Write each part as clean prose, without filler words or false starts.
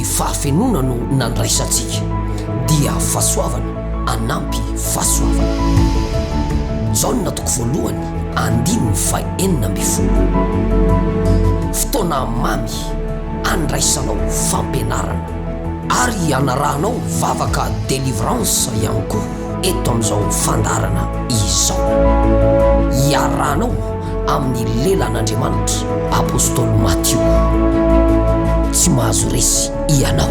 fahafenona no nandraisantsika dia fahasoavana anampy fahasoavana. Jaona toko voalohany 5:40. Fotoana mamy andraisanao fampianarana ary anarahanao vavaka délivrance ihany koa eto amin'izao fandarana izao. Iarahanao amin'ny lelan'Andriamanitra apôstôly Matthieu. Tsy mahazo resy ianao.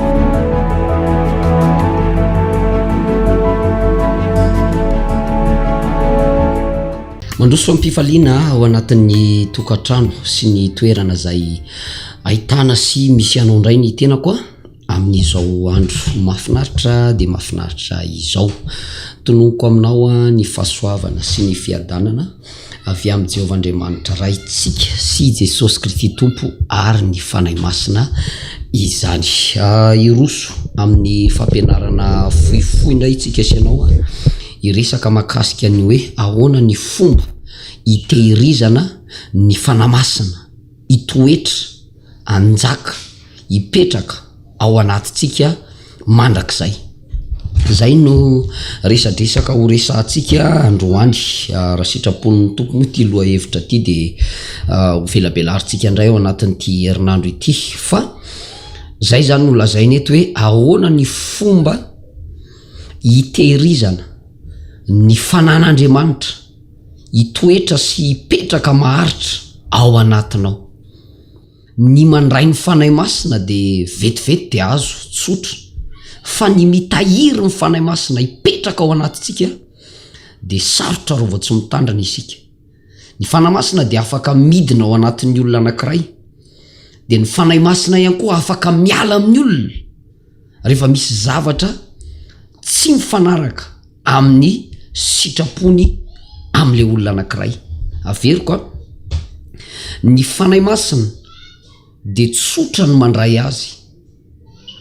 Mandroso fampifaliana ao anatin'ny tokantrano sy ny toerana izay ahitana sy misy anao indray ny tena koa amin'izao andro mahafinaritra dia mahafinaritra izao. Tononoko aminao ny fahasoavana sy ny fiadanana avy amin'ny Jehovahandriamanitra raitsika sy Jesosy Kristy Tompo ary ny fanahy masina izany. Iroso amin'ny fampianarana fohifohy indray tsika sy ianao iresaka makasika ny hoe ahoana ny fomba itehirizana ny fanahy masina itoetra anjaka ipetraka ao anatintsika mandrakizay. Zay no resadresaka ho resantsika androany raha sitrapon'ny tompo moa ty loha hevitra ty dia ho velabelarintsika indray ao anatin'ity herinandro ity. Fa zay zany no lazainy eto hoe ahoana ny fomba itehirizana ny fanan'Andriamanitra itoetra sy ipetraka maharitra ao anatinao. Ny mandray ny fanahy masina dia vetivety dia azo tsotra, fa ny mitahiry ny fanahy masina ipetraka ao anatintsika dia sarotra raha vao tsy mitandrana isika. Ny fanahy masina dia afaka midina ao anatin'ny olona anankiray, dia ny fanahy masina ihany koa afaka miala amin'ny olona rehefa misy zavatra tsy mifanaraka amin'ny sitrapony amin'ilay olona anankiray. Averiko ny fanahy masina dia tsotra ny mandray azy,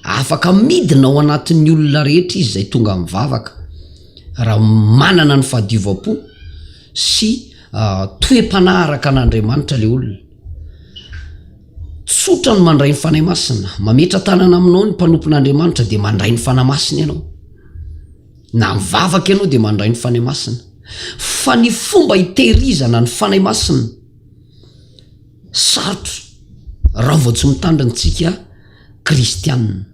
afaka midina ao anatin'ny olona rehetra izy zay tonga mivavaka raha manana ny fahadiovam-po sy toe-panaraka an'Andriamanitra ilay olona. Tsotra ny mandray ny fanahy masina. Mametra tanana aminao ny mpanompon'Andriamanitra dia mandray ny fanahy masina ianao, na mivavaka ianao dia mandray ny fanahy masina. Fa ny fomba hitehirizana ny fanahy masina sarotra raha vao tsy mitandrantsika kristianina.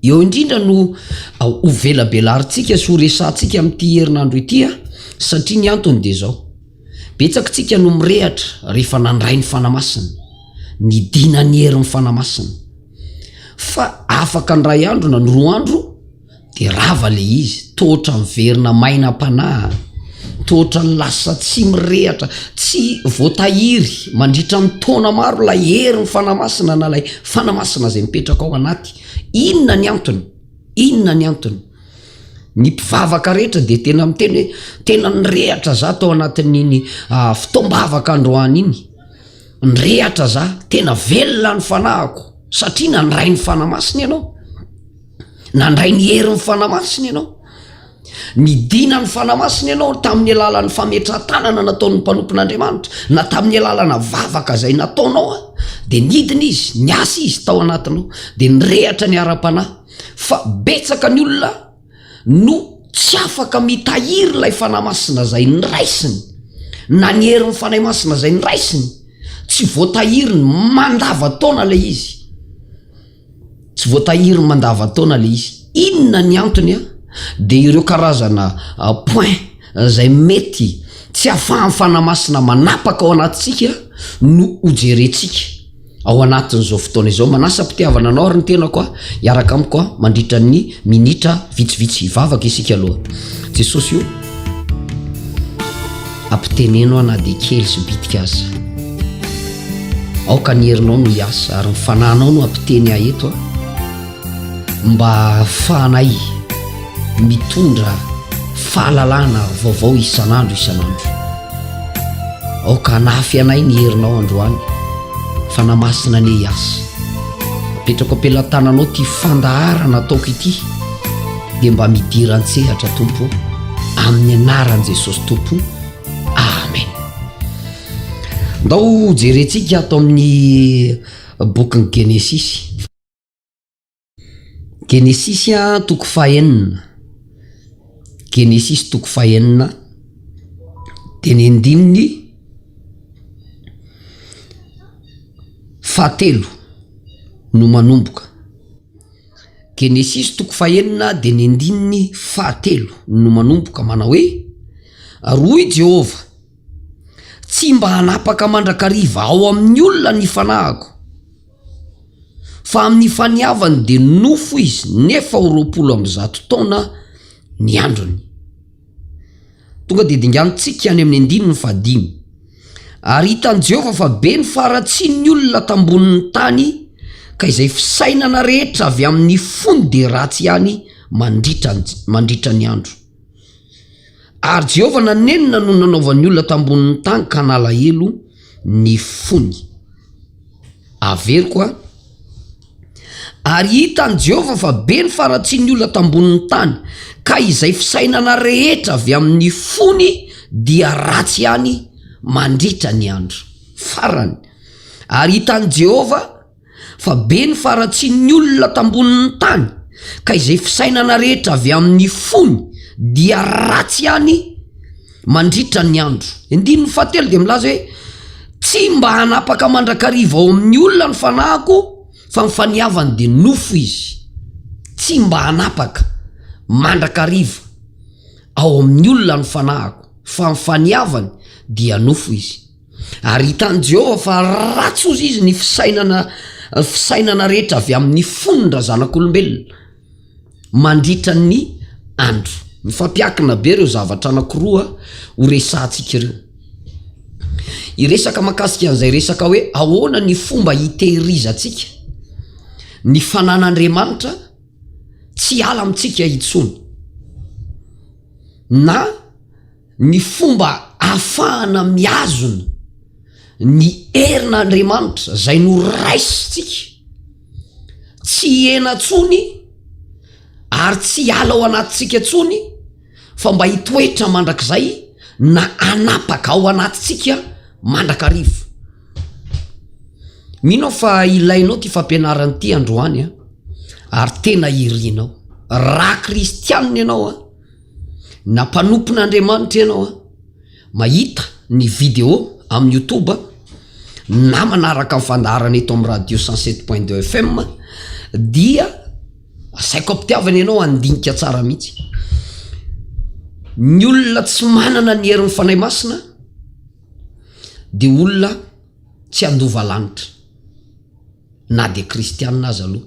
Eo indrindra no ho velabelarintsika sy ho resantsika amin'ity herinandro ity satria ny antony dia zao: betsaka tsika no mirehatra rehefa nandray ny fanahy masina, ny dina ny herin'ny fanahy masina. Fa afaka ndray andro na ny 2 andro dia rava le izy, tohatra miverina maina-panahy, tohatra ny lasa tsy mirehatra, tsy voatahiry mandritra ny taona maro lay herin'ny fanahy masina na lay fanahy masina zay mipetraka ao anaty. Inona ny antony? Inona ny antony? Ny mpivavaka rehetra dia tena miteny hoe tena nirehatra za tao anatin'iny fotoam-bavaka androany iny, nirehatra za, tena velona ny fanahiko satria nandray ny fanahy masina ianao, nandray ny herin'ny fanahy masina ianao, nidina ny fanahy masina ianao tamin'ny alalan'ny fametra-tanana nataon'ny mpanompon'Andriamanitra, na tamin'ny alalana vavaka zay nataonao dia nidina izy, niasa izy tao anatinao, dia nirehatra ny ara-panahy. Fa betsaka ny olona no tsy afaka mitahiry ilay fanahy masina zay niraisiny, na ny herin'ny fanahy masina zay niraisiny, tsy voatahiriny mandava-taona lay izy, tsy voatahiriny mandava-taona lay izy. Inona ny antony dia ireo karazana point zay mety tsy ahafahan'ny fanahy masina manapaka ao anatintsika no hojerentsika ao anatin'izao fotoana izao. Manasa-pitiavana anao ary ny tena koa hiaraka amiko mandritra ny minitra vitsivitsy hivavaka isika aloha. Jesosy io ampitenenao na dia kely sy bitika aza, aoka ny herinao no hiasa ary ny fanahinao no ampiteny eto mba fahanay mitondra fahalalana vaovao isan'andro. Aoka anafy anay ny herinao androany, fanahy masina ne hiasa. Petrako ampelantananao ty fandaharana ataoko ity dia mba midira an-tsehatra Tompo, amin'ny anaran'i Jesosy Tompo. Amen. Ndao jerentsika ato amin'ny bokin'ny Genesisy Genesisy toko fahenina. Genesisy toko fahenina de ny andiminy fahatelo no manomboka. Genesisy toko fahenina de ny andiminy fahatelo no manomboka, manao hoe: roy Jehova, tsy mba hanapaka mandrakariva ao amin'ny olona ny fanahako, fa amin'ny faniavany de nofo izy, nefa 20 taona ny androny. Tonga de dingantsika any amin'ny andininy fahadimy. Ary hitan'i Jehova fa be ny faratsian ny olona tambonin'ny tany, ka izay fisainana rehetra avy amin'ny fony de ratsy ihany mandritra ny andro. Ary Jehova nanenina no nanaovan'ny olona tambonin'ny tany ka nalahelo ny fony. Averiko ary hitan'i Jehova fa be ny faratsian ny olona tambonin'ny tany, ka izay fisainana rehetra avy amin'ny fony dia ratsy ihany mandritra ny andro farany. Ary hitan'i Jehova fa be ny faratsian ny olona tambonin'ny tany, ka izay fisainana rehetra avy amin'ny fony dia ratsy ihany mandritra ny andro. Andininy fahatelo de milaza hoe: tsy mba hanapaka mandrakariva ao amin'ny olona ny fanahako, fa ny faniavany de nofo izy. Tsy mba hanapaka mandrakariva ao amin'ny olona ny fanahako, fa ny faniavany dia nofo izy. Ary hitan'i Jehova fa ratsozy izy ny fisainana rehetra avy amin'ny fonindra zanak'olombelona mandritra ny andro. Mifampiakina be reo zavatra anankiroa ho resantsika ireo. Iresaka makasika an'izay resaka hoe ahoana ny fomba hitehirizantsika ny fanan'Andriamanitra tsy ala amintsika intsony, na ny fomba ahafahana miazona ny herin'Andriamanitra zay no raisitsika tsy hena tsony ary tsy ala ao anatintsika tsony, fa mba hitoetra mandrakizay na anapaka ao anatintsika mandrakariva. Mino fa ilainao ty fampianarany ty androany ary tena irinao. Raha kristianina ianao na mpanompon'Andriamanitra ianao mahita ny video amin'ny YouTube na manaraka ny fandaharana eto amin'ny radio 107.2 FM, dia asaiko ampitiavana ianao andinika tsara mihitsy. Ny olona tsy manana ny herin'ny fanahy masina de olona tsy andova lanitra, na de kristianina aza aloha.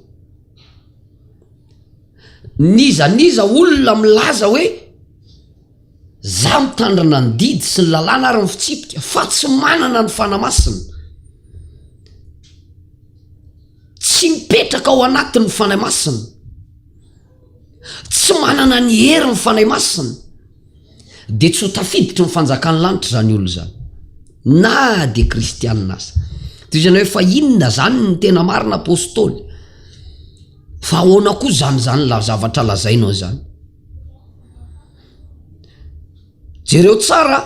Niza olona milaza hoe za mitandrina ny didy sy ny lalàna ary ny fitsipika, fa tsy manana ny fanahy masina, tsy mipetraka ao anatin'ny fanahy masina, tsy manana ny herin'ny fanahy masina, de tsy ho tafiditra ny fanjakan'ny lanitra zany olo zany, na de kristianina aza. Toy zany hoe fa inona zany ny tena marina apôstôly, fa ahoana koa zany la zavatra lazainao zany. Jereo tsara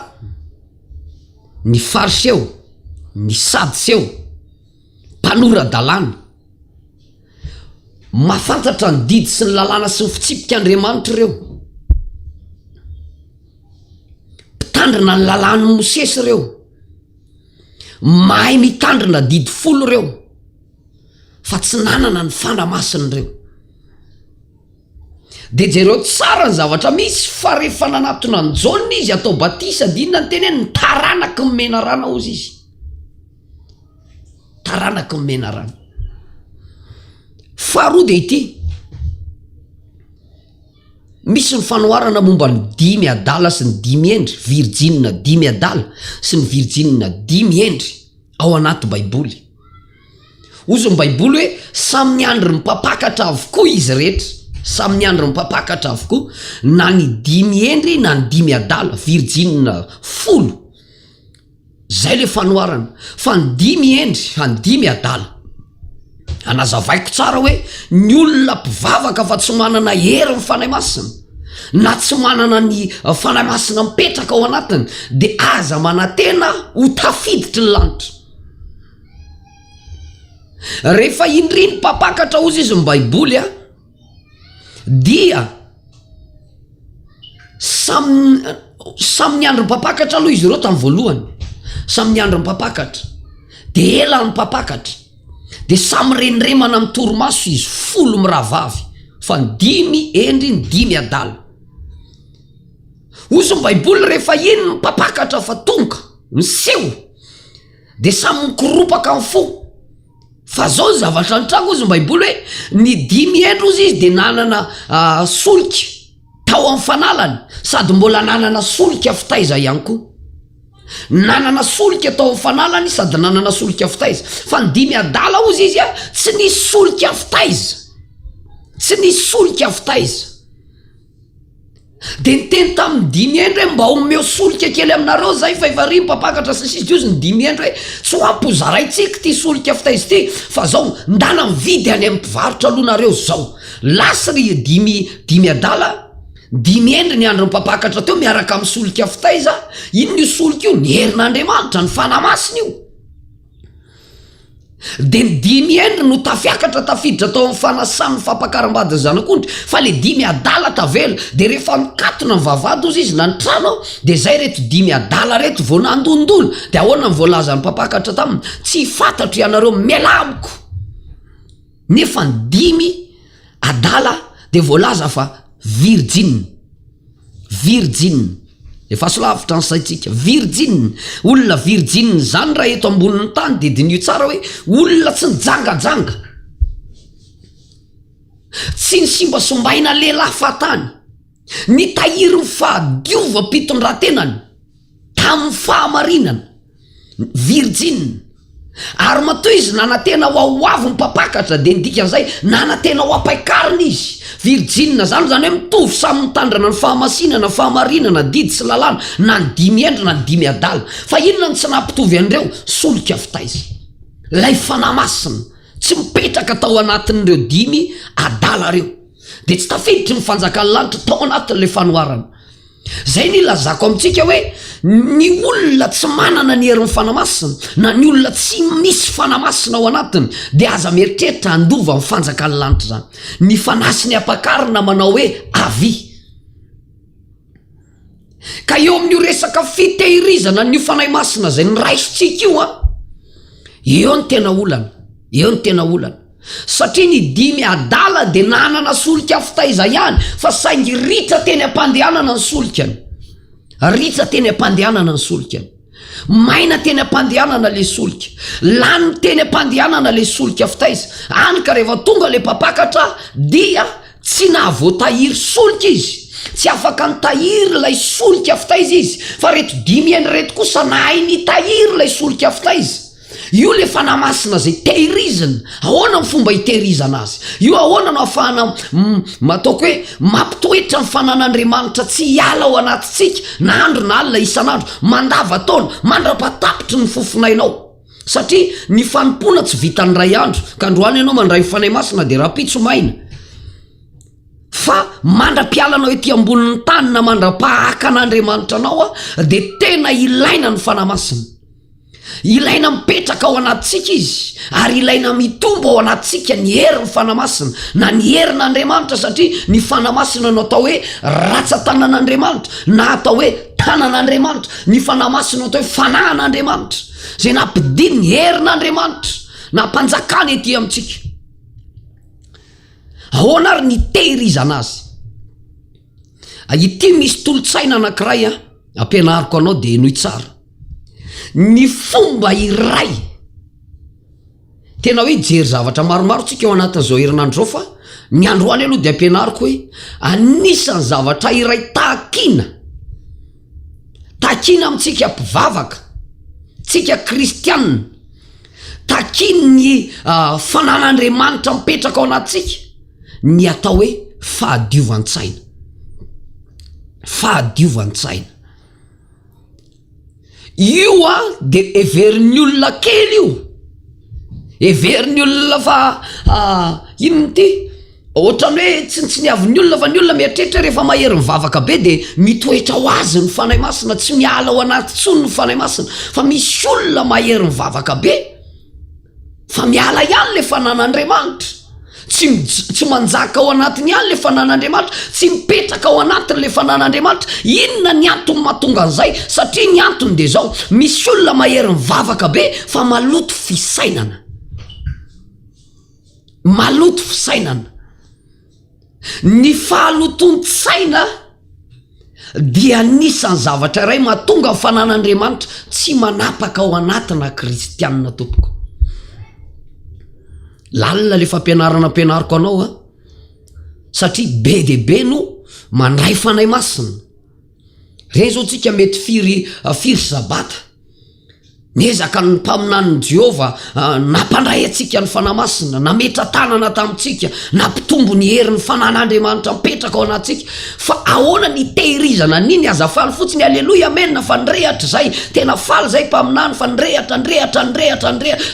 ny fariseo, ny sadiseo, mpanoradalàna, mahafantatra ny didy sy ny lalàna sy ny fitsipik'Andriamanitra reo, mpitandrina ny lalàny Mosesy reo, mahay mitandrina didy folo reo, fa tsy nanana ny fanahy masina reo. De jereo tsara ny zavatra misy, fa rehefa nanatona ny Jaona izy atao batisa, dinona ny teneny, taranaky ny mena rana ozy izy, taranaky ny mena rana. Faharoa de ity, misy ny fanoharana momba ny 5 adala sy ny 5 endry, virjinina 5 adala sy ny virjinina 5 endry ao anaty baiboly. Ozy ny baiboly hoe samy andro ny mpapakatra avokoa izy rehetra, samy andro ny mpapakatra avokoa, na ny 5 endry na ny 5 adala, virjinina 10. Zay le fanoharana. Fa ny 5 endry fa ny 5 adala, anazavaiko tsara hoe ny olona mpivavaka fa tsy manana herin'ny fanahy masina, na tsy manana ny fanahy masina mipetraka ao anatiny, de aza manantena ho tafiditry ny lanitra. Rehefa indriny mpapakatra ozy izy ny baiboly dia samy ny andro mpapakatra aloha izy ireo tamin'ny voalohany, samy ny andro mpapakatra de ela ny mpapakatra de samy reniremana amin'ny torimaso izy 10 miravavy fa 5 endry ny 5 adala. Ozy ny baiboly rehefa iny ny mpapakatra fa tonga miseho de samy mikoropaka amin'ny fo. Fa zao zavatra antrako ozy ny baiboly hoe ny 5 endro izy de nanana solika tao amin'ny fanalany sady mbola nanana solika fitaiza ihany koa. Nanana solika tao amin'ny fanalany sady nanana solika fitaiza. Fa ny 5 adala ozy izy tsy nisy solika fitaiza, tsy nisy solika fitaiza. De niteny tamin'ny 5 endro hoe mba omeo solika kely aminareo zay fa efa ry mpapakatra sy sisy ozy ny 5 endro hoe tsy hoampozaraitsika ty solika fitaiza ty fa zao ndana mividy any amin'ny mpivarotra aloha nareo zao. Lasa ry 5 adala 5 endry ny andro mpapakatra teo miaraka amin'ny solika fitaiza. Ino io solika io? Ny herin'Andriamanitra, ny fanamasina io. De ny 5 endry no tafiakatra tafiditra tao amin'ny fanasan'ny fampakaram-bady zanak'ondry fa le 5 adala tavela. De rehefa mikatona ny vavady ozy izy na ny trano de zay reto 5 adala reto vao nandondolo. De ahoana ny voalaza ny mpapakatra taminy? Tsy fantatro ianareo melamiko. Nefa ny 5 adala de voalaza fa virgin efa solavitra ny saitsika virgin. Olona virgin zany raha eto ambonin'ny tany de dinio tsara hoe olona tsy nijangajanga, tsy ny simbasombaina lehilahy fatany, ny tahiry ny fahadiova pitondran-tenany tamin'ny fahamarinana, virgin. Ary matoa izy nanantena ho ahoavo mpapakatra de ndikan'izay nanantena ho apaikarina izy. Virgin zany hoe mitovy samy mitandrana ny fahamasinana, fahamarinana, didy sy lalàna na ny 5 endry na ny 5 adala. Fa inona ny tsy nampitovy andreo? Solika fitaiza, lay fanamasina tsy mipetraka tao anatin'ireo 5 adala reo de tsy tafiditry ny fanjakan'ny lanitra tao anatin'le fanoharana. Zay ny lazako amintsika hoe ny olona tsy manana ny herin'ny fanamasina na ny olona tsy misy fanamasina ao anatiny de aza mieritreritra andova amin'ny fanjakan'ny lanitra zany. Ny fanasiny ampakarina manao hoe avy. Ka eo amin'io resaka fitehirizana ny fanahy masina zay ny raisitsika io eo ny tena olana, eo ny tena olana. Satria ny 5 adala de nanana solika fitaiza ihany fa saingy ritra teny ampandehanana ny solikany, ritra teny ampandehanana ny solikany, maina teny ampandehanana le solika, lany teny ampandehanana le solika fitaiza. Any ka rehefa tonga le mpapakatra dia tsy nahavoatahiry solika izy, tsy afaka nitahiry lay solika fitaiza izy, fa reto 5 endry reto kosa nahay nitahiry lay solika fitaiza. Io le fanamasina zay tehirizina. Ahoana ny fomba hitehirizana azy? Io ahoana no ahafahana mataoko hoe mampitoetra ny fanan'Andriamanitra tsy hiala ao anatitsika na andro na alina isan'andro, mandava-taona, mandrapatapitry ny fofonainao. Satria ny fanompona tsy vitan'ny ray andro, ka androany ianao mandray fanahy masina de rapitso maina. Fa mandra-pialanao ety ambonin'ny tany na mandra-pahaka an'Andriamanitra anao de tena ilaina ny fanahy masina. Ilaina mipetraka ao anatitsika izy, ary ilaina mitombo ao anatitsika ny herin'ny fanamasina na ny herin'Andriamanitra. Satria ny fanamasina no atao hoe ratsan-tanan'Andriamanitra na atao hoe tanan'Andriamanitra. Ny fanamasina no atao hoe fanahan'Andriamanitra zay nampidiny ny herin'Andriamanitra na mpanjakany ety amintsika. Ahoana ary ny tehirizana azy? Ity misy tolotsaina anankiray ampianariko anao de nohy tsara. Ny fomba iray tena hoe jery zavatra maromaro tsika ao anatin'izao herinandro zao, fa ny androany aloha de ampianariko hoe anisan'ny zavatra iray tahakina amintsika mpivavaka, tsika kristianina, tahakiny ny fanan'Andriamanitra mipetraka ao anatsika, ny atao hoe fahadiovantsaina. Fahadiovantsaina io de everin'ny olona kely io, everin'ny olona fa inony ty ohatrany hoe tsintsiniavin'ny olona, fa ny olona mieritreritra rehefa mahery mivavaka be de mitoetra ho azy ny fanahy masina, tsy miala ao anaty tsony ny fanahy masina. Fa misy olona mahery mivavaka be fa miala ihany le fanan'Andriamanitra. tsy manjaka ao anatiny any le fanan'Andriamanitra, tsy mipetraka ao anatiny le fanan'Andriamanitra. Inona ny antony mahatonga an'izay? Satria ny antony de zao, misy olona mahery mivavaka be fa maloto fisainana. Maloto fisainana. Ny fahaloton-tsaina dia anisan'ny zavatra iray mahatonga ny fanan'Andriamanitra tsy manapaka ao anatina kristianina tompoko. Lalina le fampianarana ampianariko anao a, satria be de be no mandray fanay masina. Reny zao tsika mety firy sabata, nezaka ny mpaminan'ny Jehova nampandray atsika ny fanahy masina, nametra tanana tamintsika, nampitombo ny herin'ny fanan'Andriamanitra mipetraka ao anatsika. Fa ahoana ny tehirizana niny azafaly fotsiny? Aleloia, amen. Fa ndrehatra zay, tena faly zay mpaminany, fa ndrehatra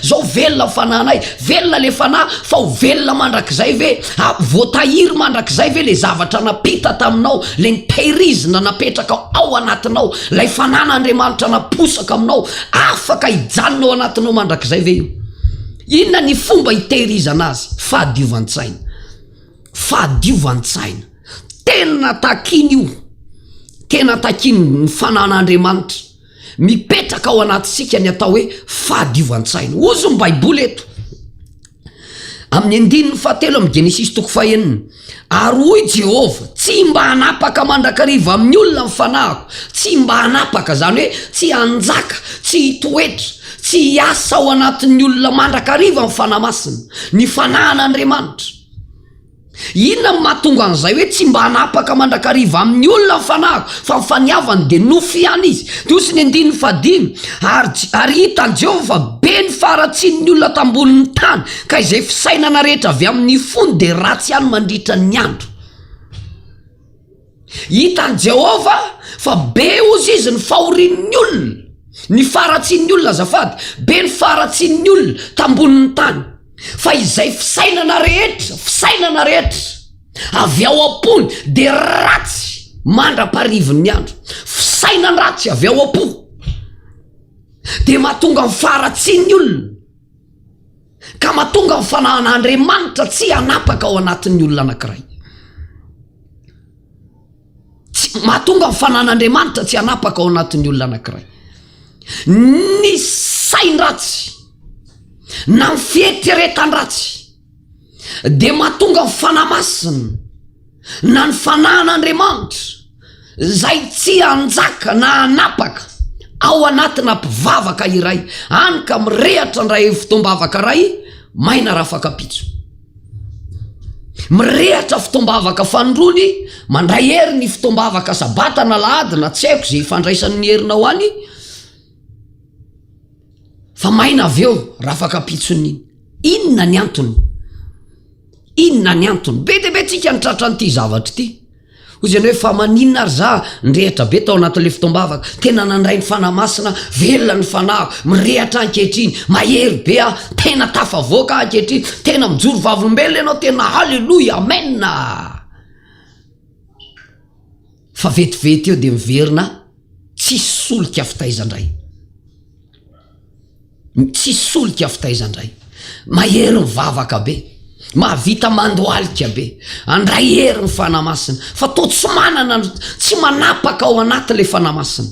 zao velona fananay, velona le fanahy, fa ho velona mandrakizay ve? Voatahiry mandrakizay ve le zavatra napita taminao, le tehirizina napetraka ao anatinao, lay fanan'Andriamanitra naposaka aminao, afaka hijanona ao anatinao mandrakizay ve io? Inona ny fomba hitehirizana azy? Fahadiovan'tsaina. Fahadiovan'tsaina. Tena takiny io, tena takiny ny fanan'Andriamanitra mipetraka ao anatisika ny atao hoe fahadiovan'tsaina. Ozy ny Baiboly eto amin'ny 9:7 amin'ny Genesis 3:1, ary hoy Jehova, tsy mba hanapaka mandrakariva amin'ny olona mifanahiko, tsy mba hanapaka zany hoe tsy hanjaka, tsy hitoetra, tsy hiasa ao anatin'ny olona mandrakariva ny fanahy masina, ny fanan'Andriamanitra. Inona mahatonga an'izay hoe tsy mba hanapaka mandrakariva amin'ny olona mifanahiko, fa mifaniavany de nofy ihany izy? Tosy ny 9:5, ary hitan'i Jehova be ny faratsian'ny olona tambonin'ny tany, ka izay fisainana rehetra avy amin'ny fony de ratsy ihany mandritra ny andro. Hitan'i Jehova fa be ozy izy ny fahorian'ny olona, ny faratsian'ny olona azafady, be ny faratsian'ny olona tambonin'ny tany, fa izay fisainana rehetra avy ao am-pony de ratsy mandra-parivin'ny andro. Fisainana ratsy avy ao am-po de mahatonga ny faratsian'ny olona, ka mahatonga ny fanan'Andriamanitra tsy hanapaka ao anatin'ny olona anankiray. Mahatonga ny fanan'Andriamanitra tsy hanapaka ao anatin'ny olona anankiray. Ny sain-dratsy na ny fieritreretan-dratsy de mahatonga ny fanahy masina na ny fanan'Andriamanitra zay tsy hanjaka na hanapaka ao anatina mpivavaka iray. Any ka mirehatra ndray fitombavaka ray, maina rafakapitso. Mirehatra fitombavaka fandrony, mandray hery ny fitombavaka sabata na lahady na tsy haiko zay ifandraisan'ny herinao any, fa maina avy eo rafakapitson'iny. Inona ny antony? Inona ny antony? Be de be tsika nitratra an'ity zavatra ity. Ozy ny hoe fa maninona ary za nirehatra be tao anatin'le fitombavaka, tena nandray ny fanahy masina, velona ny fanahy, mirehatra ankehitriny, mahery be a, tena tafavoaka ankehitriny, tena mijoro vavolombelona ianao, tena halleloia, amen. Fa vetivety eo de miverina, tsisy solika fitaizandray. Tsy solika fitaizandray, mahery mivavaka be, mahavita mandoalika be, andray hery ny fanahy masina, fa to tsy manana, tsy manapaka ao anaty le fanahy masina.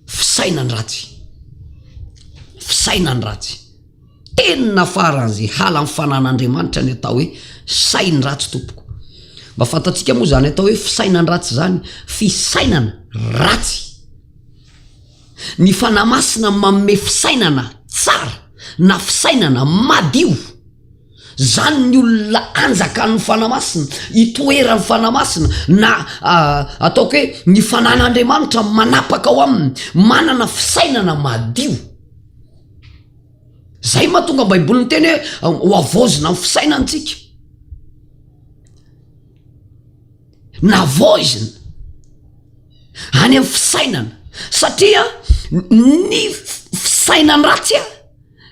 Fisainany ratsy, fisainany ratsy. Tena faran'izay hala ny fanan'Andriamanitra ny atao hoe sainy ratsy tompoko. Mba fantatsika moa zany atao hoe fisainany ratsy zany, fisainana ratsy. Ny fanahy masina manome fisainana tsara na fisainana madio, zany ny olona anjaka ny fanahy masina, hitoera ny fanahy masina, na ataoko hoe ny fanan'Andriamanitra manapaka ao aminy, manana fisainana madio. Zay mahatonga Baiboly ny teny hoe ho avozina ny fisainantsika, navozina any amin'ny fisainana, satria ny fisainany ratsy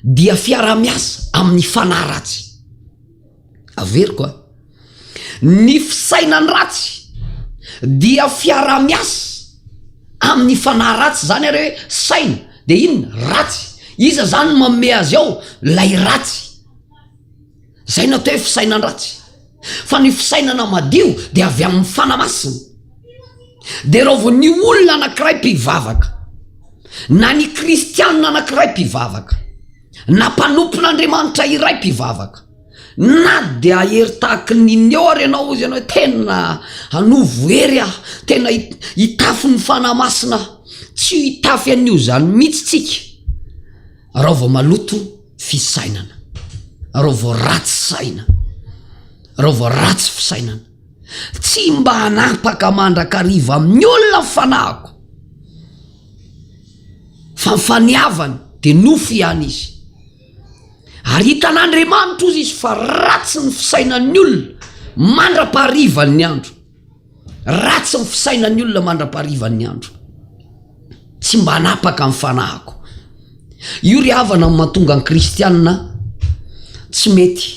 dia fiara-miasa amin'ny fanahy ratsy. Averiko a, ny fisainany ratsy dia fiara-miasa amin'ny fanahy ratsy. Zany ary hoe saina de inona? Ratsy. Iza zany manome azy ao? Lay ratsy. zay natao hoe fisainan-dratsy fa ny fisainana madio de avy amin'ny fanamasina. de raha vo ny olona anankiray mpivavaka na ny kristianina anankiray mpivavaka na mpanompon'Andriamanitra iray mpivavaka na de ahery tahaky niny eo ary ianao izy ianao tena anovo hery tena hitafy ny fanamasina tsy hitafy an'io zany mihitsy tsika raha vao maloto fisainana, raha vao ratsy saina, raha vao ratsy fisainana, tsy mba hanapaka mandrakariva amin'ny olona fanahiko fa mifaniavany de nofy ihany izy. Ary hitan'Andriamanitra ozy izy fa ratsy ny fisainan'ny olona mandra-paharivan'ny andro, ratsy ny fisainan'ny olona mandra-paharivan'ny andro, tsy mba hanapaka amin'ny fanahiko. Io ry havana mahatonga ny kristianina tsy mety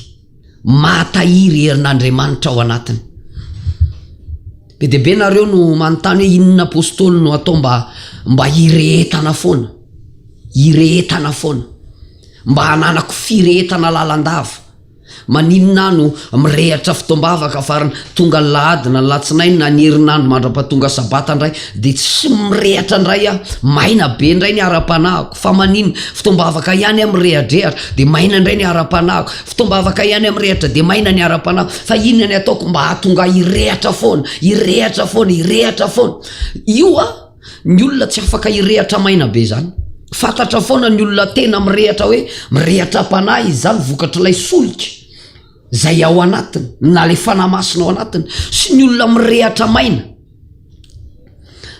mahatahiry herin'Andriamanitra ao anatiny. Be deabe nareo no manontany hoe inona apôstôly no atao mba hirehetana foana, hirehetana foana, mba hananako firehetana lalandava. Maninona no mirehatra fitombavaka fa tonga ny lahady na latsinainy na ny herinandro mandra-pahatonga sabata ndray de tsy mirehatra ndray maina be ndray ny ara-panahiko, fa manino fitombavaka ihany mirehadrehatra de maina ndray ny ara-panahiko, fitombavaka ihany mirehatra de maina ny ara-panahiko. Fa inona ny ataoko mba hahatonga hirehatra foana, hirehatra foana, hirehatra foana. Io ny olona tsy afaka hirehatra maina be zany. Fantatra foana ny olona tena mirehatra hoe mirehatra panahy izy zany vokatra ilay solika zay ao anatiny na le fanamasina ao anatiny, sy ny olona mirehatra maina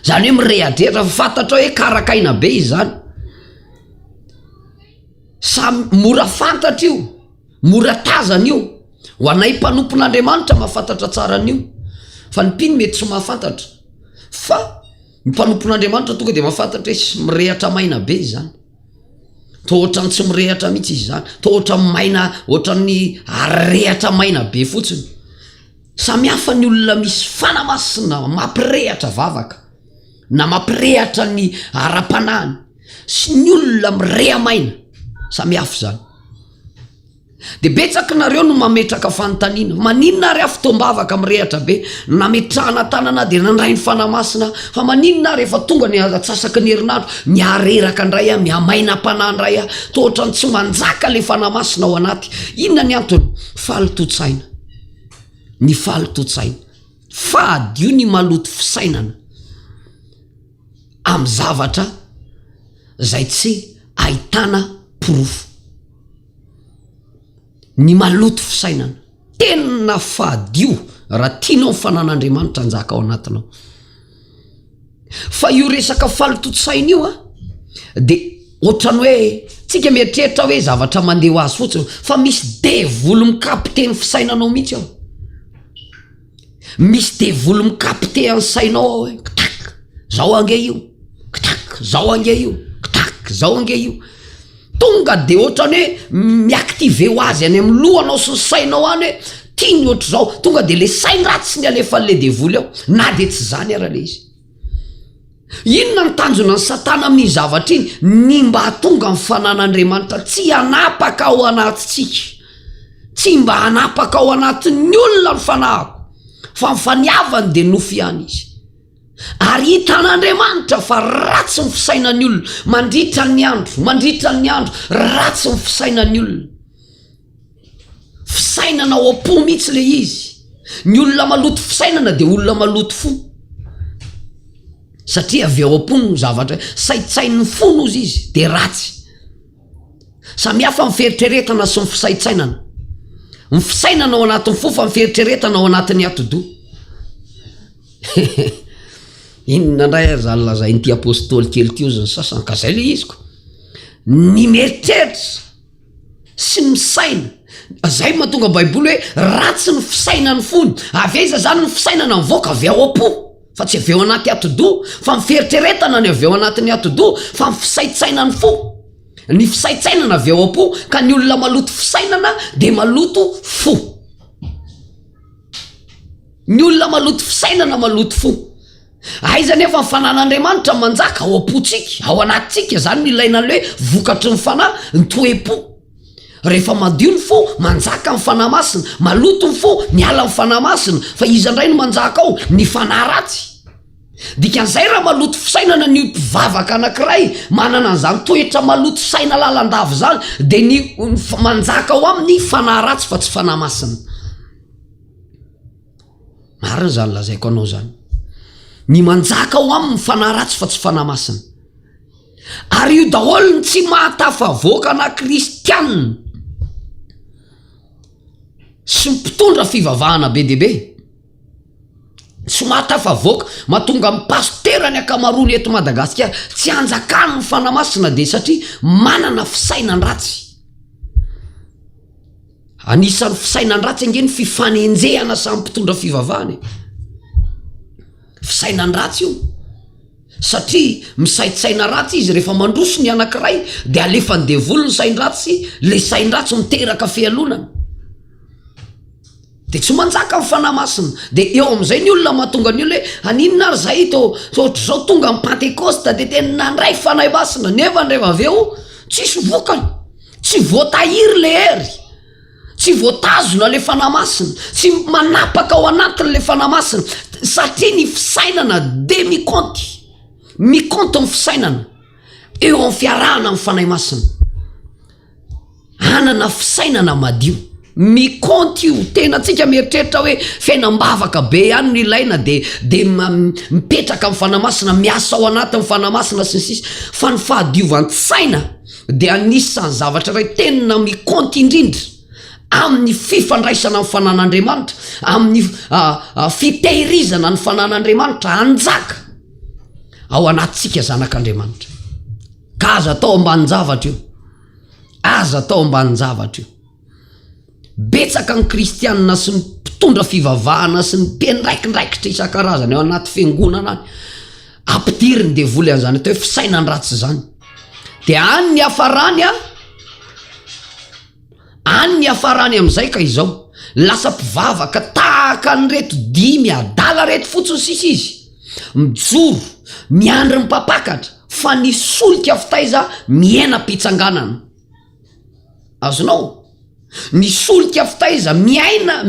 zany hoe mirehadrehatra fantatra hoe karakaina be izy zany. Mora fantatra io, mora tazana io, ho anay mpanompon'Andriamanitra mahafantatra tsara an'io, fa ny mpino mety tsy mahafantatra. Fa ny mpanompon'Andriamanitra tonga de mahafantatra hoe sy mirehatra maina be izy zany, to ohatrany tsy mirehatra mihitsy izy zany, to ohatrany maina, ohatrany arehatra maina be fotsiny. Samy hafa ny olona misy fanamasina mampirehatra vavaka na mampirehatra ny ara-panahiny sy ny olona mireha maina, samy hafa zany. De betsaka nareo no mametraka fanontaniana, maninona ary fitombavaka mirehatra be nametrahana tanana de nandray ny fanamasina, fa maninona rehefa tonga ny atsasaky ny herinandro miareraka ndray miamaina panandray to ohatrany tsy manjaka le fanamasina ao anaty. Inona ny antony? Fahalototsaina. Ny fahalototsaina, fahadio ny maloto fisainana amin'ny zavatra zay tsy ahitana porofo. Ny maloto fisainana tena fahadio raha tianao mifanan'Andriamanitra njaka ao anatinao. Fa io resaka fahalototsaina io de ohatrany hoe tsika mieritreritra hoe zavatra mandeha ho azy fotsiny, fa misy devolo mikapite ny fisainanao mihitsy ao. Misy devolo mikapite ny sainao ao hoe kitak, zao ange io, kitak, zao ange io, kitak, zao ange io. Tonga de ohatrany hoe miaktive ho azy any amin'ny lohanao sy ny sainao any hoe tiany ohatr' zao, tonga de le sainy ratsy ny alefan'le devoly ao, na de tsy zany ara le izy. Inona ny tanjona ny Satana amin'ny zavatra iny? Ny mba hatonga ny fanan'Andriamanitra tsy hanapaka ao anatintsika, tsy mba hanapaka ao anatin'ny olona ny fanahiko, fa mifaniavany de nofy ihany izy. Ary hitan'Andriamanitra fa ratsy ny fisainan'ny olona mandritra ny andro, mandritra ny andro, ratsy ny fisainan'ny olona, fisainana ao am-po mihitsy le izy. Ny olona maloto fisainana de olona maloto fo, satria avy ao am-po no zavatra saitsain'ny fo nozy izy de ratsy. Samy hafa ny fieritreretana sy ny fisaitsainana. Ny fisainana ao anatin'ny fo, fa ny fieritreretana ao anatin'ny atodo. Inona ndray ary zany lazay n'ity apôstôly kely teo zany sasany ka zay le izy ko. Ny mieritreritra sy misaina, zay mahatonga baiboly hoe ratsy ny fisainan'ny fony. Avy aiza zany ny fisainana mivoaka avy ao am-po, fa tsy avy ao anaty atodo, fa ny fieritreretana ny avy ao anatin'ny atodo, fa ny fisaitsainan'ny fo. Ny fisaitsainana avy ao am-po, ka ny olona maloto fisainana de maloto fo. Ny olona maloto fisainana maloto fo. Aiza nefa ny fanan'Andriamanitra manjaka ao am-potsika, ao anatintsika zany ny ilaina le vokatry ny fanahy, ny toe-po. rehefa madio ny fo manjaka ny fanahy masina, maloto ny fo miala ny fanahy masina, fa izy andray no manjaka ao ny fanahy ratsy. Dikan'izay raha maloto fisainana ny mpivavaka anankiray manana an'izany toetra maloto saina lalandavo zany, de ny manjaka ao amin'ny fanahy ratsy fa tsy fanahy masina. Marina zany lazaiko anao zany, ny manjaka ao amin'ny fanahy ratsy fa tsy fanahy masina. Ary io daholo ny tsy mahatafavoaka na kristianina sy mpitondra fivavahana be dia be, tsy mahatafavoaka mahatonga amin'ny pastera ny akamarony eto Madagasikara tsy anjakany ny fanahy masina, de satria manana fisainany ratsy. Anisan'ny fisainany ratsy ange ny fifanenjehana samy mpitondra fivavahana, fisainany ratsy io, satria misaitsaina ratsy izy rehefa mandroso ny anankiray de alefany devolo ny sain-dratsy, le sain-dratsy miteraka fialonana, de tsy manjaka ny fanahy masina. De eo am'izay ny olona mahatonga ny olona hoe aninona ary zay ohatr' zao tonga amin'ny Pentecoste de tena nandray fanahy masina, nefa rehefa avy eo tsisy vokany, tsy voatahiry le hery, tsy voatazona le fanahy masina, tsy manapaka ao anatiny le fanahy masina, satria ny fisainana de mikonty ny fisainana eo amin'ny fiarahana amin'ny fanahy masina. Anana fisainana madio, mikonty io, tena tsika mieritreritra hoe fiainam-bavaka be ihany no ilaina de mipetraka amin'ny fanahy masina, miasa ao anatin'ny fanahy masina sy ny sisa, fa ny fahadiovan'saina de anisan'ny zavatra ray tena mikonty indrindra amin'ny fifandraisana amin'ny fanan'Andriamanitra, amin'ny fitehirizana ny fanan'Andriamanitra anjaka ao anatintsika zanak'Andriamanitra. Ka aza atao ambany zavatra io, aza atao ambany zavatra io. Betsaka ny kristianina sy ny mpitondra fivavahana sy ny mpiandraikindraikitra isan-karazany ao anaty fiangonana any, ampidiriny devoly an'izany atao hoe fisainany ratsy zany. De any ny afarany am'izay ka izao lasa mpivavaka tahaka ny reto dimy adala reto fotsiny sisa izy, mijoro miandry ny mpapakatra, fa ny solika fitaiza miaina mpitsanganana. Azonao, ny solika fitaiza miaina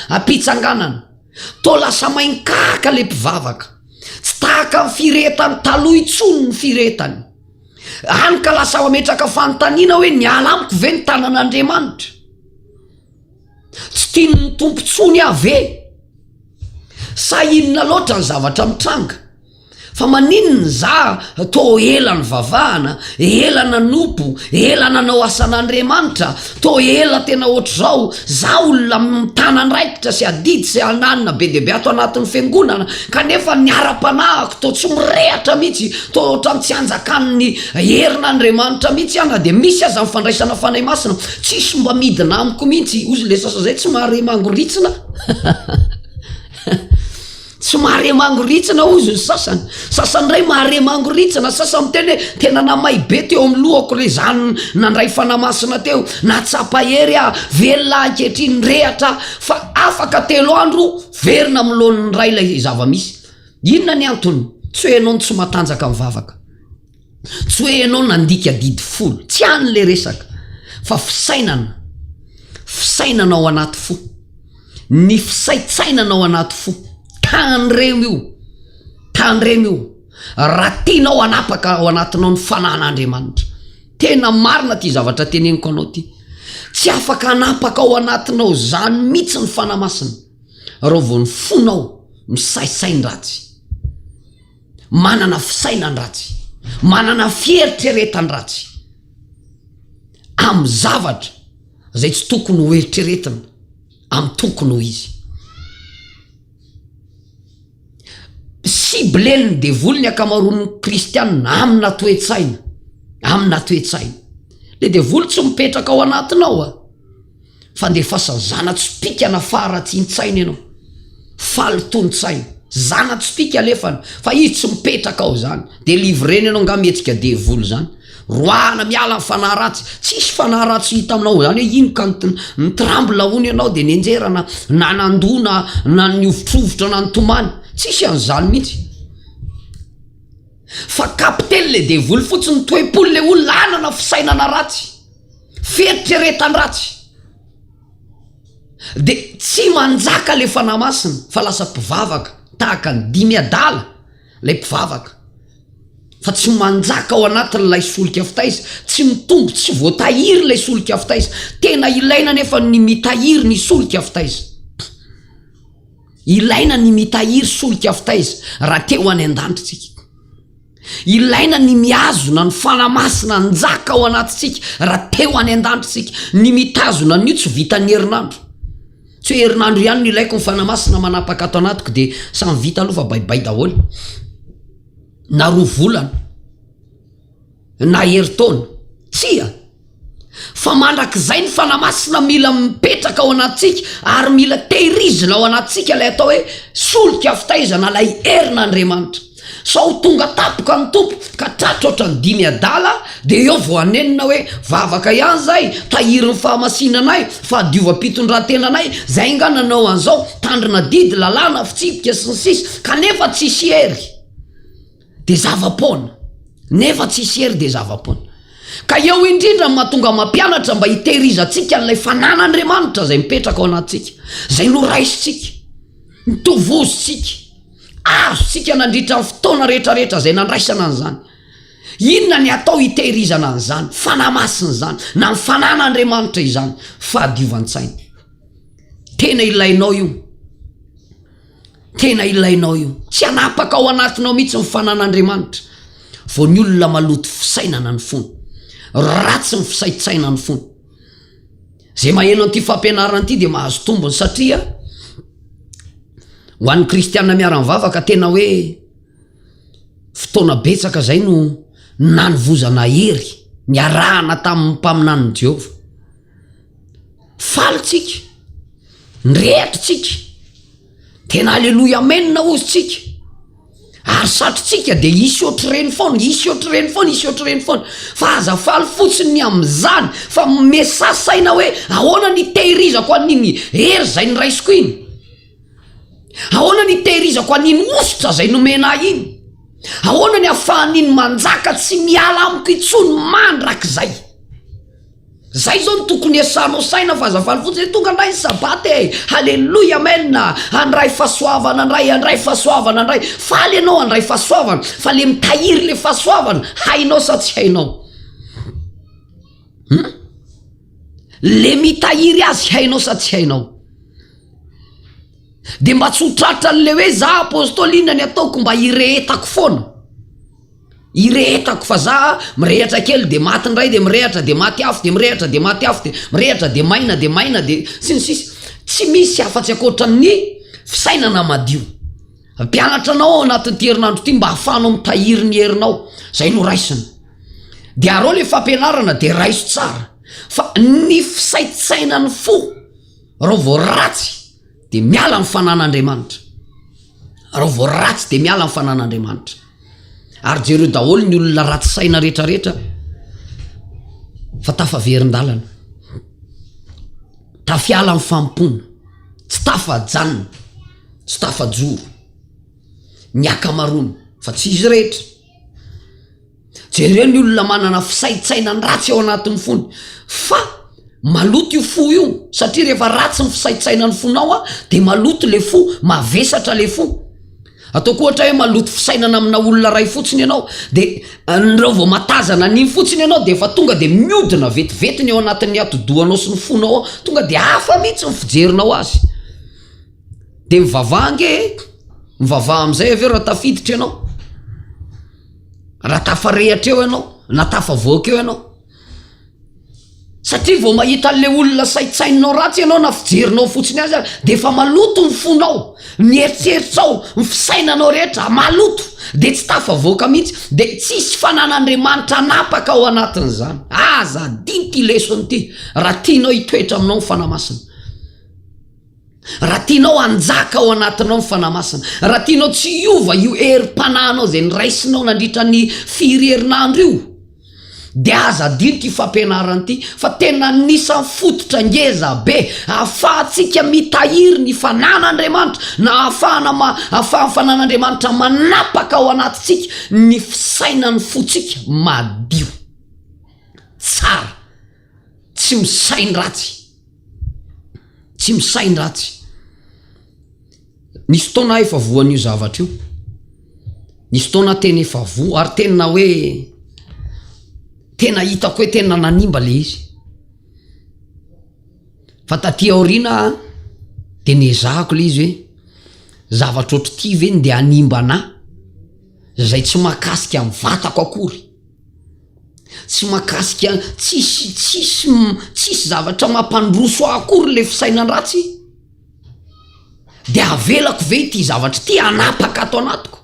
ampitsanganana, to lasa mainkaka le mpivavaka, tsy tahaka ny firetany taloha itsony ny firetany, any ka lasa mametraka fanontaniana hoe niala amiko ve ny tanan'Andriamanitra, tsy tiany ny tompontsony ave, sa inona loatra ny zavatra mitranga, fa maninona za to ela ny vavahana, ela nanompo, ela nanao asan'Andriamanitra, to ela tena ohatr'zao, za olona mitanandraikitra sy adidy sy ananina be dia be ato anatin'ny fiangonana, kanefa niara-panahiko to tsy mirehatra mihitsy, to ohatrany tsy anjakan'ny herin'Andriamanitra mihitsy ana, de misy aza mifandraisana fanahy masina tsisy mba midina amiko mihitsy. Ozy le sasa zay tsy mahare mangoritsina tsy mahare mangoritsina ozy ny sasany ray mahare mangoritsina, sasany miteny hoe tena namay be teo amin'ny lohako le zany nandray fanahy masina teo, natsapahery velona ankehitriny rehatra, fa afaka 3 andro verina milon'ny ray lay zava-misy. Inona ny antony? Tsy hoe ianao tsy matanjaka mivavaka, tsy hoe ianao nandika didy folo, tsy any le resaka, fa fisainana ao anaty fo, ny fisaitsainana ao anaty fo, tandremo io raha tianao anapaka ao anatinao ny fanan'Andriamanitra. Tena marina ty zavatra teneniko anao ty, tsy afaka anapaka ao anatinao zany mihitsy ny fanahy masina raha vao ny fonao misaisainy ratsy, manana fisainany ratsy, manana fieritreretany ratsy amin'ny zavatra zay tsy tokony ho eritreretina amin'ny tokony ho izy. Sibleny devoly ny akamarony kristianina amina toetsaina, le devoly tsy mipetraka ao anatinao fa ndefasany zana-tspika nafara tsin-tsaina ianao, falotontsaina, zana-tspika alefana, fa izy tsy mipetraka ao zany, de livreny ianao nga mihetsika devoly zany, roana miala ny fanahy ratsy, tsisy fanahy ratsy hita aminao zany hoe ino ka nitramble hony ianao de nenjerana na nandona na niovitrovotra na nitomany, tsisy an'izany mihitsy. Fa kapitely le devoly fotsiny toepolo le olona anana fisainana ratsy, fieritreretany ratsy de tsy manjaka le fanahy masina fa lasa mpivavaka tahaka ny 5 adala lay mpivavaka fa tsy manjaka ao anatin'ilay solika fitaiza tsy mitombo tsy voatahiry lay solika fitaiza tena ilaina nefa ny mitahiry ny solika fitaiza ilaina ny mitahiry solika fitaiza raha teo any an-danitritsika ilaina ny miazona ny fanamasina njaka ao anatintsika raha teo any an-danitritsika ny mitazona n'io tsy vita ny herinandro tsy hoe herinandro ihany ny ilaiko ny fanamasina manapaka ato anatiko de samy vita aloha fa baibay daholo na 2 volana na heritaona tsia fa mandrak'izay ny fanamasina mila mipetraka ao anatintsika ary mila tehirizina ao anatintsika lay atao hoe solika fitaizana lay herin'Andriamanitra sao tonga tapoka ny tompo ka tratra oatra ny 5 adala de eo vo anenina hoe vavaka ihany zay tahiry ny fahamasinanay fa diovam-pitondratenanay zay nga nanao an'izao tandrina didy lalàna fitsipika sy ny sisa kanefa tsisy hery de zava-pona nefa tsisy hery de zava-pona ka eo indrindra mahatonga mampianatra mba hitehirizantsika n'lay fanan'Andriamanitra zay mipetraka ao anatintsika zay noraisitsika mitovozitsika azontsika nandritra ny fotoana rehetrarehetra zay nandraisana an'izany inona ny atao hitehirizana an'izany fanamasina zany na ny fanan'Andriamanitra izany fahadiovan'tsaina tena ilainao io tena ilainao io tsy anapaka ao anatinao mihitsy ny fanan'Andriamanitra vo ny olona maloto fisainana ny fony ratsy ny fisaitsaina ny fony zay maheno an'ity fampianarana ity de mahazo tombony satria ho an'ny kristianina miara-mivavaka tena hoe fotoana betsaka zay no nanovozana hery niarahana tamin'ny mpaminan'ny Jehova falitsika nrehetritsika tena aleloia amenina ozytsika ary satrotsika de isy oatryreny foana fa aza faly fotsiny am'izany fa mesasaina hoe ahoana ny tehirizako an'iny hery zay ny raisiko iny ahoana ny tehirizako an'iny osotra zay nomena iny ahoana ny afahan'iny manjaka tsy miala amiko itsony mandrak'zay zay zao ny tokony esanao saina fa azafaly fotsiny tonga andray ny sabaty halleloia amenna andray fahasoavana andray fahasoavana andray faly anao andray fahasoavana fa le mitahiry le fahasoavana hainao sa tsy hainao le mitahiry azy hainao sa tsy hainao de mba tsy hotratra n'le hoe za apôstôly inona ny ataoko mba hirehetako foana irehetako fa za mirehatra kely de maty ndray de mirehatra de maty afo de mirehatra de maty afo de mirehatra de maina de sinsisy tsy misy afa-tsy akoatran'ny fisainana madio mpianatranao ao anatin'ity herinandro ity mba hahafanao mitahiry ny herinao zay no raisina de areo le fampianarana de raiso tsara fa ny fisaitsaina ny fo reo vo ratsy de miala ny fanan'Andriamanitra reo vo ratsy de miala ny fanan'Andriamanitra ary jereo daholo ny olona ratsy saina rehetrarehetra fa tafaverin-dalana tafiala ny fampona tsy tafajanona tsy tafajoro ny akamarony fa tsy izy rehetra jereo ny olona manana fisaitsaina ny ratsy ao anatin'ny fony fa maloto io fo io satria rehefa ratsy ny fisaitsaina ny fonao de maloto le fo mavesatra le fo ataoko ohatra hoe maloto fisainana amina olona ray fotsiny ianao de reo vo matazana n'iny fotsiny ianao de efa tonga de miodina vetivetiny ao anatin'ny atodoanao sy ny fonao tonga de hafa mihitsy ny fijerinao azy de mivavaha am'izay aveo raha tafiditra ianao raha tafarehatra eo ianao na tafavoaka eo ianao satria vo mahita le olona saitsaininao ratsy ianao na fijerinao fotsiny azy de efa maloto ny fonao mieritreritrao ny fisainanao rehetra maloto de tsy tafavoaka mihitsy de tsisy fanan'Andriamanitra anapaka ao anatin'izany aza diny ty lesony ty raha tianao hitoetra aminao ny fanamasina raha tianao anjaka ao anatinao ny fanamasina raha tianao tsy hiova io herim-pananao zay ny raisinao nandritra ny firy herinandro io de aza dino ty fampianarana ty fa tena nisan'ny fototra ngeza be ahafahantsika mitahiry ny fanan'Andriamanitra na ahafahan'ny fanan'Andriamanitra manapaka ao anatintsika ny fisainan'ny fotsika madio tsara tsy misainy ratsy, tsy misainy ratsy. Nisy fotoana efa voan'io zavatra io, nisy fotoana tena efa voa ary tena hoe tena hitako hoe tena nanimba le izy. Fa taty aoriana de nezahako le izy hoe zavatra ohatry ty ve nde hanimba anahy zay tsy mahakasika amin'ny vatako akory, tsy mahakasika tsisy zavatra mampandroso akory le fisainandratsy, de avelako ve ity zavatra ty anapaka ato anatiko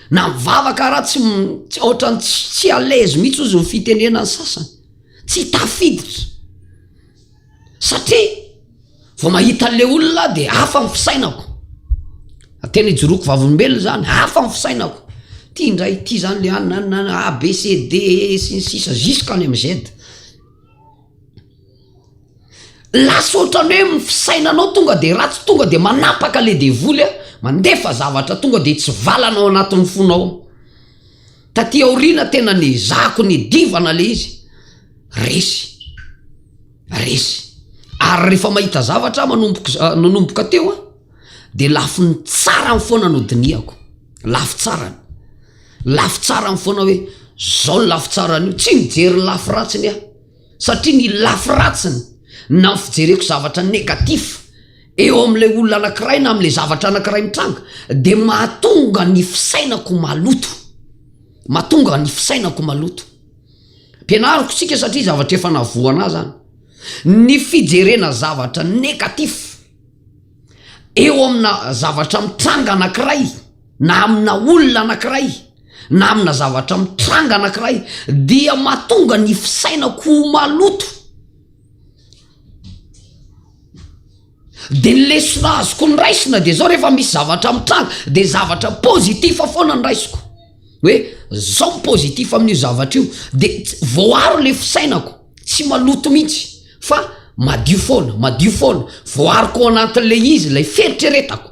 na mivavaka raha tsy ohatrany tsy alaise mihitsy ozy ny fitenena ny sasany, tsy tafiditra satria vao mahita le olona de hafa ny fisainako. Tena ijoroko vavolombelona zany, hafa ny fisainako. Ty indray ty zany le ABCD sy ny sisa jusqu'any amin'ny Z. Lasa ohatrany hoe fisainanao tonga de ratsy, tonga de manapaka le devoly mandefa zavatra tonga de tsy valanao anatin'ny fonao. Taty aoriana tena nezahako ny divana le izy, resy ary rehefa mahita zavatra manomboka teo de lafo ny tsara foana no diniako, lafo tsara foana hoe zao ny lafo tsarany io, tsy mijery lafo ratsiny satria ny lafo ratsiny na fijereko zavatra negatif eo am'le olona anankiray na am'le zavatra anankiray mitranga de mahatonga ny fisainako maloto, Pianariko sika satria zavatra efa navoana zany. Ny fijerena zavatra negatif eo amina zavatra mitranga anankiray na amina olona anankiray na amina zavatra mitranga anankiray dia mahatonga ny fisainako maloto. De ny lesona azoko ny raisina de zao rehefa misy zavatra mitranga de zavatra pozitifa foana ny raisiko hoe zao pozitif amin'io zavatra io, de voaro le fisainako tsy maloto mihitsy fa madio foana voariko anatin'le izy lay feritreretako,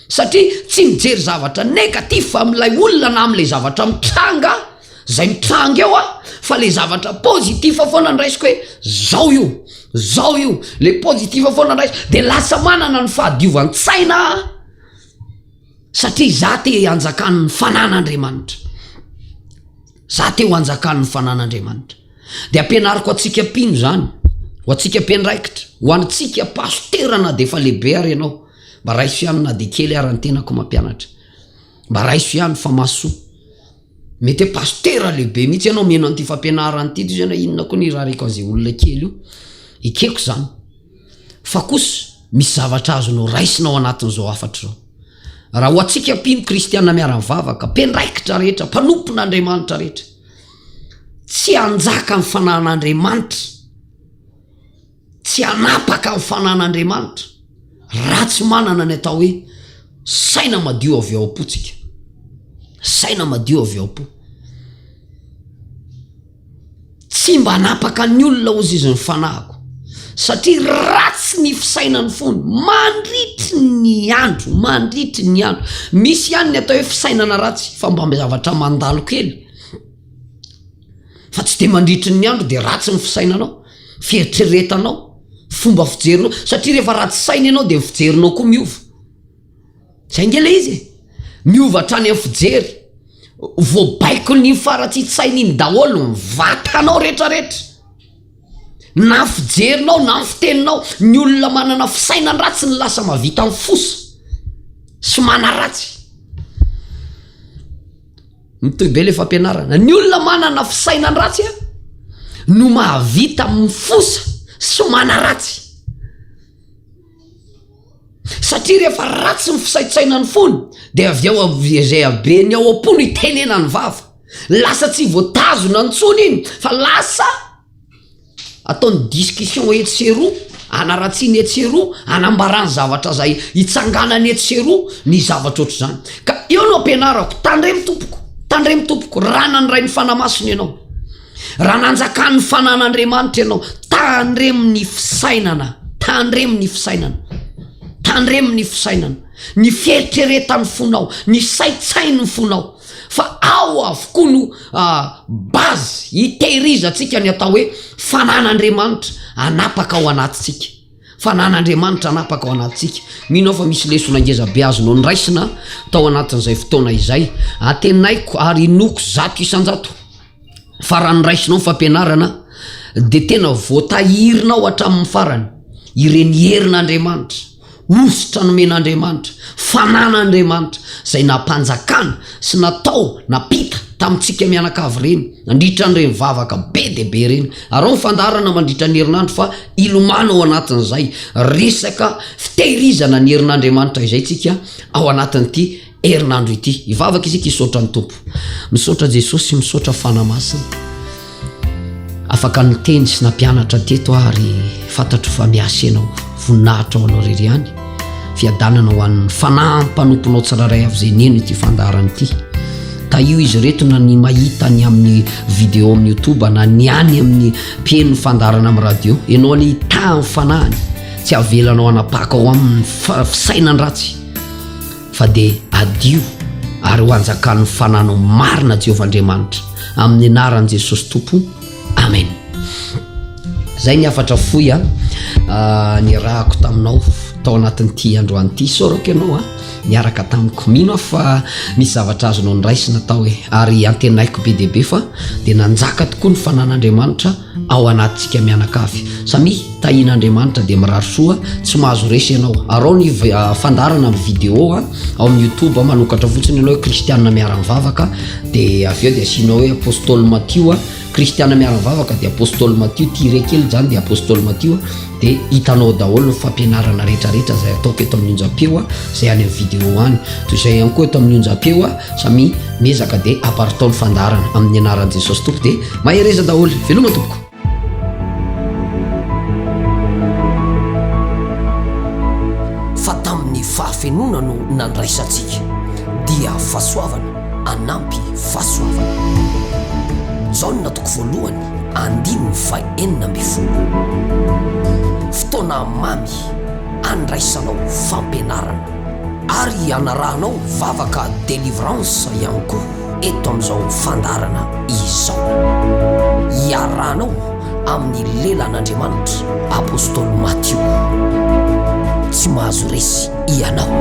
satria tsy mijery zavatra negatif am'lay olona na am'le zavatra mitranga zay mitranga eo fa le zavatra pozitifa foana ny raisiko hoe zao io le pozitifa foana ny raisiko, de lasa manana ny fahadiovan'tsaina satria za te hanjakan'ny fanan'Andriamanitra, de ampianariko atsika pino zany, ho atsika mpiandraikitra, ho antsika pasterana de fa lehibe ary ianao, mba raiso ihany na de kely ary ny tenako mampianatra, mba raiso ihany fa mahasoa, mety hoe pastera lehibe mihitsy ianao meno an'ity fampianarana ty zany inona koa ny raha reko an'izay olona kely io, ikeko zany. Fa kosa misy zavatra azonao raisinao anatin'izao afatra zao. Raha ho atsika mpino kristiana miara-mivavaka, mpiandraikitra rehetra, mpanompon'Andriamanitra rehetra, tsy hanjaka ny fanan'Andriamanitra, tsy hanapaka ny fanan'Andriamanitra raha tsy manana ny atao hoe saina madio avy ao am-potsika, saina madio avy ao am-po. Tsy mba hanapaka ny olona ozy izy ny fanahiko, satria ratsy ny fisainany fony mandritry ny andro. Misy ihany ny atao hoe fisainana ratsy fa mba zavatra mandalo kely, fa tsy de mandritry ny andro de ratsy ny fisainanao, fieritreretanao, fomba fijerinao, satria rehefa ratsy saina ianao de fijerinao koa miova. Zay nge le izy miova hatrany amin'ny fijery, voabaiko ny faratsitsainy iny daholo ny vatanao rehetrarehetra, na fijerinao na fiteninao. Ny olona manana fisainan ratsy ny lasa mavita amin'ny fosa sy mana ratsy. Mitoy be le fampianarana, ny olona manana fisainan ratsy no mahavita amin'ny fosa sy mana ratsy, satria rehefa ratsy ny fisaitsainany fony de avy ao zay abeny ao am-po no itenenany vava, lasa tsy voatazona ntsony iny fa lasa ataony discussion etseroa, anaratsiany etseroa, anambarany zavatra zay hitsanganany etseroa ny zavatra ohatry zany. Ka eo no ampianarako, tandremy tompoko, raha nandray ny fanamasiny ianao, raha nanjakan'ny fanan'Andriamanitra ianao, tandremy ny fisainana, ny fieritreretany fonao, ny saitsainy fonao, fa ao avokoa no bazy hitehirizantsika ny atao hoe fanan'andriamanitra anapaka ao anatintsika, fanan'andriamanitra anapaka ao anatintsika. Mino aho fa misy lesona ngezabe azonao niraisina tao anatin'izay fotoana izay atenaiko ary noko 100 isan-jato fa raha niraisinao fampianarana de tena voatahirinao hatramin'ny farany ireny herin'andriamanitra, ositra nomen'andriamanitra, fanan'andriamanitra zay nampanjakana sy natao napita tamintsika mianakavy reny nandritran'ireny vavaka be deaibe reny. Arao fandarana mandritra ny herinandro fa ilomana ao anatin'izay resaka fitehirizana ny herin'andriamanitra izay tsika ao anatin'ity herinandro ity. Ivavaka isika hisaotra ny tompo, misaotra Jesosy, misaotra fanamasina afaka niteny sy nampianatra teto ary fantatro fa miasa ianao voninahitra ao anao rery ihany fiadanana ho an'ny fanampanomponao tsiraray avy zay neno ity fandarana ity. Ka io izy reto na ny mahita ny amin'ny video amin'ny YouTube na ny any amin'ny mpieno fandarana amin'ny radio, ianao ny hita ny fanahany tsy avelanao anapaka ao amin'ny fisainany ratsy fa de adio ary ho anjakan'ny fananao marina Jehovah-Andriamanitra amin'ny anaran'i Jesosy Tompo, amen. Zay ny afatra foy ny rahako taminao tao anatin'ity androany ity. Sorako ianao niaraka tamiko, mino fa misy zavatra azonao niraisina tao ary antenaiko be deaibe fa de nanjaka tokoa ny fanan'andriamanitra ao anatintsika mianakavy. Samy tahin'andriamanitra de mirary soa, tsy mahazo resy ianao. Arao ny fandarana amin'ny video ao amin'ny YouTube manokatra fotsiny ianao hoe kristianina miara-mivavaka de aveo de asianao hoe apôstôly Matthieu kristianina miara-mivavaka de apôstôly Matthieu tiré kely zany de apôstôly Matthieu de hitanao daholo ny fampianarana rehetrarehetra zay ataoko eto amin'ny onjam-peo zay any amin'ny video any. Toy izay ihany koa eto amin'ny onjam-peo samy miezaka de aparitao ny fandarana amin'ny anaran'i Jesosy Tompo de mahereza daholo. Veloma tompoko. Fa tamin'ny fahafenona no nandraisantsika dia fahasoavana anampy fahasoavana. Zao no natoko voalohany 5:40. Fotoana mamy andraisanao fampianarana ary anarahanao vavaka délivrance ihany koa eto amin'izao fandarana izao. Iarahanao amin'ny lelan'Andriamanitra apôstôly Matthieu. Tsy mahazo resy ianao.